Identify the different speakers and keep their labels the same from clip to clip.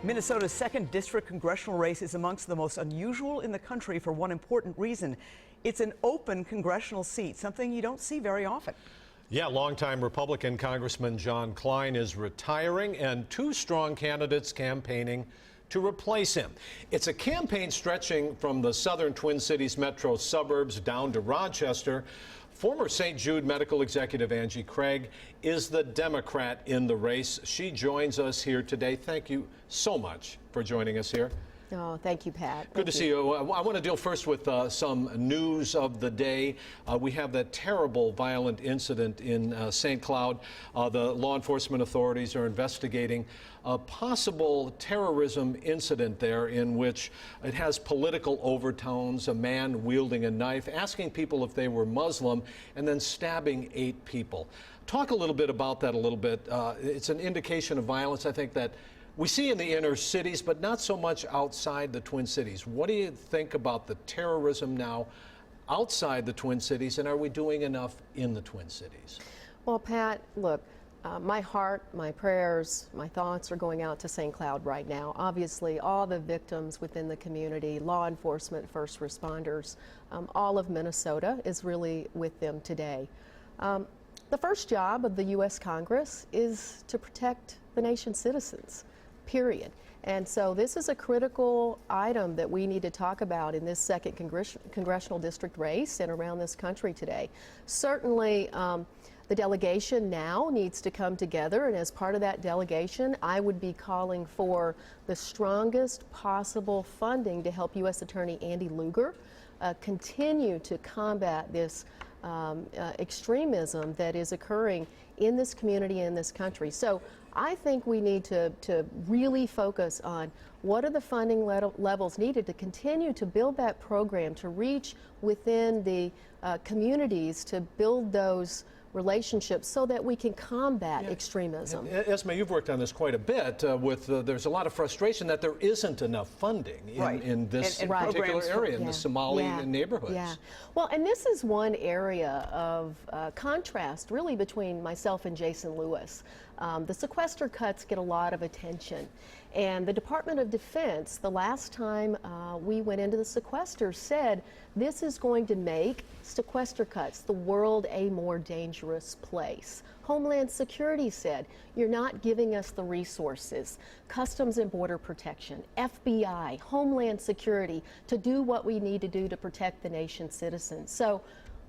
Speaker 1: Minnesota's 2nd District congressional race is amongst the most unusual in the country for one important reason. It's an open congressional seat, something you don't see very often.
Speaker 2: Yeah, longtime Republican Congressman John Klein is retiring, and two strong candidates campaigning to replace him. It's a campaign stretching from the southern Twin Cities metro suburbs down to Rochester. Former St. Jude medical executive Angie Craig is the Democrat in the race. She joins us here today. Thank you so much for joining us here.
Speaker 3: Oh, thank you, Pat.
Speaker 2: Good to see you. I want to deal first with some news of the day. We have that terrible violent incident in St. Cloud. The law enforcement authorities are investigating a possible terrorism incident there in which it has political overtones, a man wielding a knife, asking people if they were Muslim, and then stabbing 8 people. Talk a little bit about that a little bit. It's an indication of violence, I think, that we see in the inner cities, but not so much outside the Twin Cities. What do you think about the terrorism now outside the Twin Cities, and are we doing enough in the Twin Cities?
Speaker 3: Well, Pat, look, my heart, my prayers, my thoughts are going out to St. Cloud right now. Obviously, all the victims within the community, law enforcement, first responders, all of Minnesota is really with them today. The first job of the U.S. Congress is to protect the nation's citizens. Period. And so this is a critical item that we need to talk about in this 2nd congressional district race and around this country today. Certainly, the delegation now needs to come together, and as part of that delegation, I would be calling for the strongest possible funding to help U.S. Attorney Andy Lugar continue to combat this extremism that is occurring in this community, in this country. So I think we need to really focus on what are the funding levels needed to continue to build that program, to reach within the communities, to build those relationships so that we can combat extremism.
Speaker 2: Esme, you've worked on this quite a bit. There's a lot of frustration that there isn't enough funding in this particular area, in the Somali neighborhoods.
Speaker 3: Yeah. Well, and this is one area of contrast, really, between myself and Jason Lewis. The sequester cuts get a lot of attention. And the Department of Defense, the last time we went into the sequester, said this is going to make sequester cuts the world a more dangerous place. Homeland Security said, you're not giving us the resources, Customs and Border Protection, FBI, Homeland Security, to do what we need to do to protect the nation's citizens. So,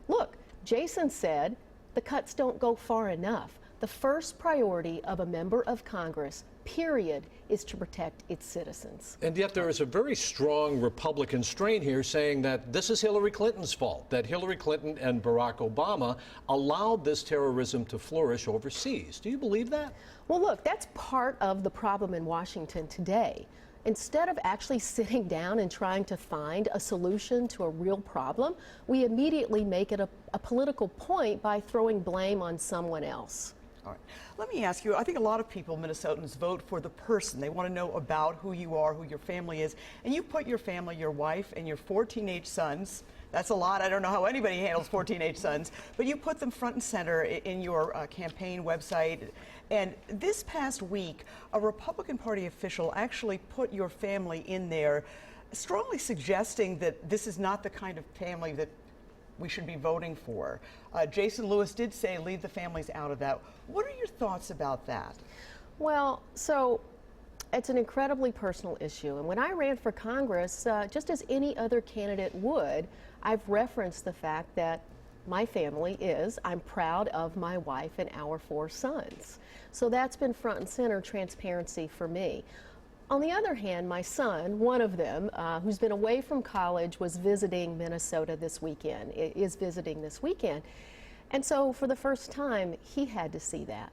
Speaker 3: look, Jason said the cuts don't go far enough. The first priority of a member of Congress, period, is to protect its citizens.
Speaker 2: And yet there is a very strong Republican strain here saying that this is Hillary Clinton's fault, that Hillary Clinton and Barack Obama allowed this terrorism to flourish overseas. Do you believe that?
Speaker 3: Well, look, that's part of the problem in Washington today. Instead of actually sitting down and trying to find a solution to a real problem, we immediately make it a political point by throwing blame on someone else.
Speaker 1: All right. Let me ask you, I think a lot of people, Minnesotans, vote for the person. They want to know about who you are, who your family is. And you put your family, your wife, and your 4 teenage sons. That's a lot. I don't know how anybody handles 4 teenage sons. But you put them front and center in your campaign website. And this past week, a Republican Party official actually put your family in there, strongly suggesting that this is not the kind of family that we should be voting for. Jason Lewis did say leave the families out of that. What are your thoughts about that?
Speaker 3: Well, so it's an incredibly personal issue. And when I ran for Congress, just as any other candidate would, I've referenced the fact that my family I'm proud of my wife and our 4 sons. So that's been front and center transparency for me. On the other hand, my son, one of them, who's been away from college, was visiting Minnesota this weekend, is visiting this weekend. And so for the first time, he had to see that.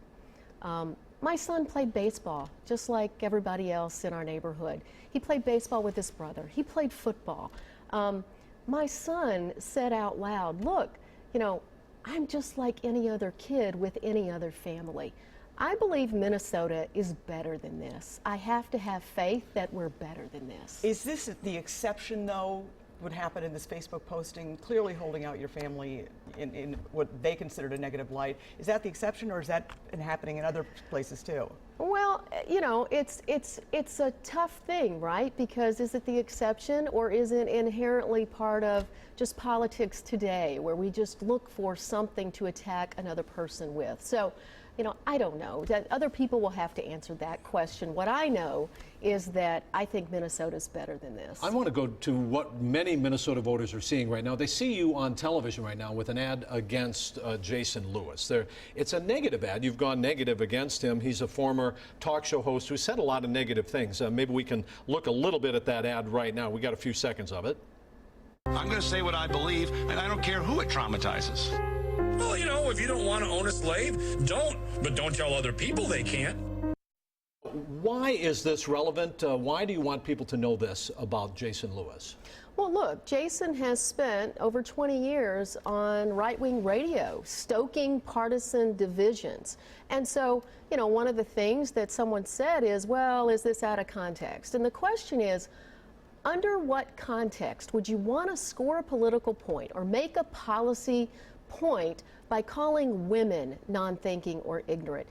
Speaker 3: My son played baseball, just like everybody else in our neighborhood. He played baseball with his brother. He played football. My son said out loud, look, you know, I'm just like any other kid with any other family. I believe Minnesota is better than this. I have to have faith that we're better than this.
Speaker 1: Is this the exception, though, would happen in this Facebook posting, clearly holding out your family in what they considered a negative light. Is that the exception, or is that happening in other places too?
Speaker 3: Well, you know, it's a tough thing, right? Because is it the exception, or is it inherently part of just politics today, where we just look for something to attack another person with? So, you know, I don't know. That other people will have to answer that question. What I know is that I think Minnesota's better than this.
Speaker 2: I want to go to what many Minnesota voters are seeing right now. They see you on television right now with an ad against Jason Lewis. It's a negative ad. You've gone negative against him. He's a former talk show host who said a lot of negative things. Maybe we can look a little bit at that ad right now. We got a few seconds of it.
Speaker 4: I'm going to say what I believe, and I don't care who it traumatizes.
Speaker 5: Well, you know, if you don't want to own a slave, don't. But don't tell other people they can't.
Speaker 2: Why is this relevant? Why do you want people to know this about Jason Lewis?
Speaker 3: Well, look, Jason has spent over 20 years on right-wing radio, stoking partisan divisions. And so, you know, one of the things that someone said is, well, is this out of context? And the question is, under what context would you want to score a political point or make a policy point by calling women non-thinking or ignorant?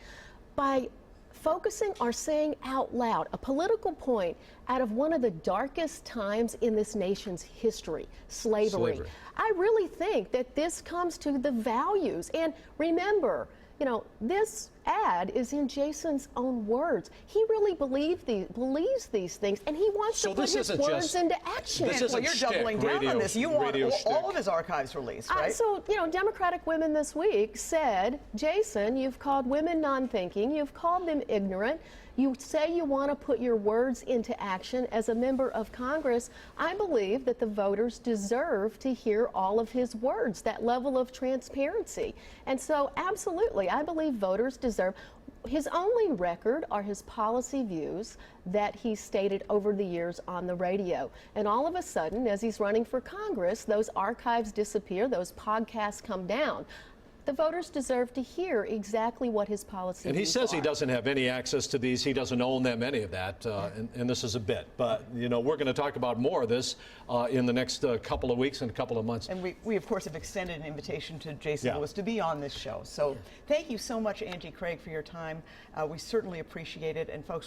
Speaker 3: By focusing or saying out loud a political point out of one of the darkest times in this nation's history, slavery. I really think that this comes to the values. And remember, you know, this ad is in Jason's own words. He really believes these things, and he wants to put his words into action.
Speaker 1: Well, you're doubling down on this. You want all of his archives released, right?
Speaker 3: So, you know, Democratic women this week said, Jason, you've called women non-thinking, you've called them ignorant, you say you want to put your words into action as a member of Congress. I believe that the voters deserve to hear all of his words, that level of transparency. And so, absolutely, I believe voters deserve. His only record are his policy views that he stated over the years on the radio. And all of a sudden, as he's running for Congress, those archives disappear, those podcasts come down. The voters deserve to hear exactly what his policy
Speaker 2: And he says he doesn't have any access to these. He doesn't own them, any of that. And this is a bit. But, you know, we're going to talk about more of this in the next couple of weeks and a couple of months.
Speaker 1: And we of course, have extended an invitation to Jason Lewis to be on this show. So thank you so much, Angie Craig, for your time. We certainly appreciate it. And folks,